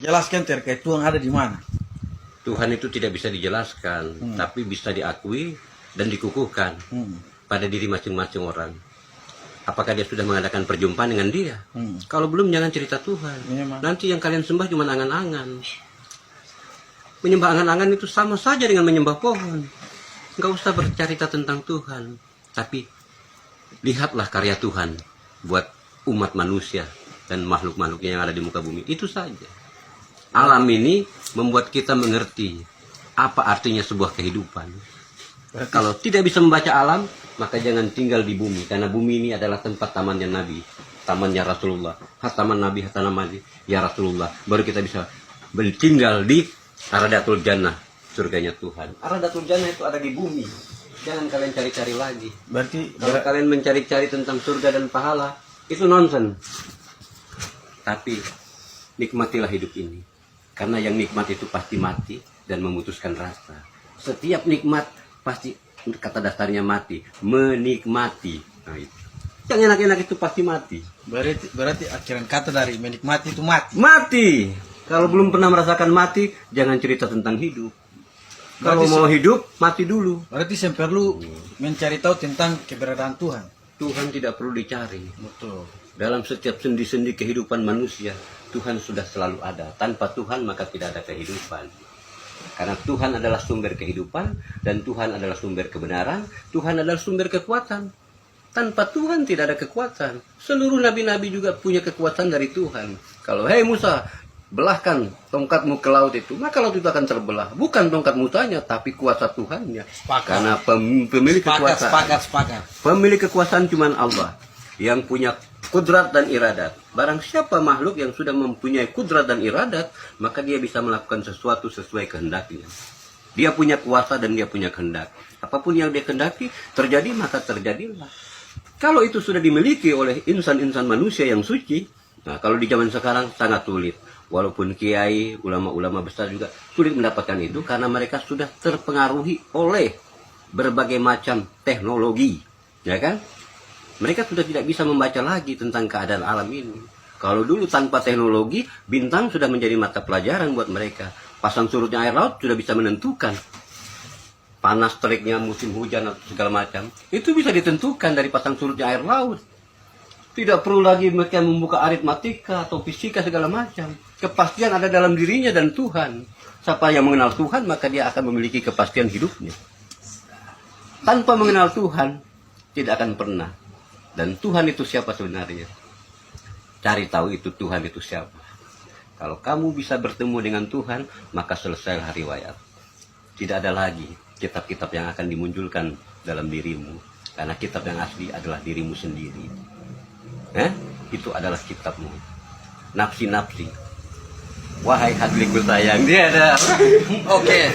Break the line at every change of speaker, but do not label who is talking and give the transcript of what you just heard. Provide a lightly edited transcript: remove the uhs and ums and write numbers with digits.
Jelaskan terkait Tuhan ada di mana.
Tuhan itu tidak bisa dijelaskan, tapi bisa diakui dan dikukuhkan pada diri masing-masing orang. Apakah dia sudah mengadakan perjumpaan dengan dia? Kalau belum, jangan cerita Tuhan.
Memang.
Nanti yang kalian sembah cuma angan-angan. Menyembah angan-angan itu sama saja dengan menyembah pohon. Nggak usah bercerita tentang Tuhan. Tapi lihatlah karya Tuhan buat umat manusia dan makhluk-makhluknya yang ada di muka bumi. Itu saja. Alam ini membuat kita mengerti apa artinya sebuah kehidupan. Kalau tidak bisa membaca alam, maka jangan tinggal di bumi. Karena bumi ini adalah tempat tamannya Nabi, tamannya Rasulullah. Hataman Nabi, hataman Nabi, ya Rasulullah. Baru kita bisa tinggal di Aradatul Jannah, surganya Tuhan. Aradatul Jannah itu ada di bumi. Jangan kalian cari-cari lagi.
Berarti
Kalau kalian mencari-cari tentang surga dan pahala, itu nonsen. Tapi nikmatilah hidup ini. Karena yang nikmat itu pasti mati dan memutuskan rasa. Setiap nikmat pasti, kata dasarnya mati, menikmati. Nah, itu. Yang enak-enak itu pasti mati.
berarti akhiran kata dari menikmati itu mati.
Mati. Kalau belum pernah merasakan mati, jangan cerita tentang hidup. Kalau mau hidup, mati dulu.
Berarti saya perlu mencari tahu tentang keberadaan Tuhan.
Tuhan tidak perlu dicari.
Betul.
Dalam setiap sendi-sendi kehidupan manusia, Tuhan sudah selalu ada. Tanpa Tuhan maka tidak ada kehidupan. Karena Tuhan adalah sumber kehidupan dan Tuhan adalah sumber kebenaran. Tuhan adalah sumber kekuatan. Tanpa Tuhan tidak ada kekuatan. Seluruh nabi-nabi juga punya kekuatan dari Tuhan. Kalau hei Musa, belahkan tongkatmu ke laut itu, maka laut itu akan terbelah. Bukan tongkat Musanya, tapi kuasa Tuhannya. Karena pemilik kekuasaan.
Sepakat.
Pemilik kekuasaan cuma Allah yang punya kudrat dan iradat. Barang siapa makhluk yang sudah mempunyai kudrat dan iradat, maka dia bisa melakukan sesuatu sesuai kehendaknya. Dia punya kuasa dan dia punya kehendak. Apapun yang dia kehendaki terjadi, maka terjadilah. Kalau itu sudah dimiliki oleh insan-insan manusia yang suci, nah kalau di zaman sekarang sangat sulit. Walaupun kiai, ulama-ulama besar juga sulit mendapatkan itu karena mereka sudah terpengaruhi oleh berbagai macam teknologi, ya kan? Mereka sudah tidak bisa membaca lagi tentang keadaan alam ini. Kalau dulu tanpa teknologi, bintang sudah menjadi mata pelajaran buat mereka. Pasang surutnya air laut sudah bisa menentukan. Panas teriknya musim hujan atau segala macam. Itu bisa ditentukan dari pasang surutnya air laut. Tidak perlu lagi mereka membuka aritmatika atau fisika segala macam. Kepastian ada dalam dirinya dan Tuhan. Siapa yang mengenal Tuhan, maka dia akan memiliki kepastian hidupnya. Tanpa mengenal Tuhan, tidak akan pernah. Dan Tuhan itu siapa sebenarnya? Cari tahu itu Tuhan itu siapa. Kalau kamu bisa bertemu dengan Tuhan, maka selesailah riwayat. Tidak ada lagi kitab-kitab yang akan dimunculkan dalam dirimu. Karena kitab yang asli adalah dirimu sendiri. Itu adalah kitabmu. Nafsi-nafsi. Wahai hatiku sayang, dia ada.
Oke.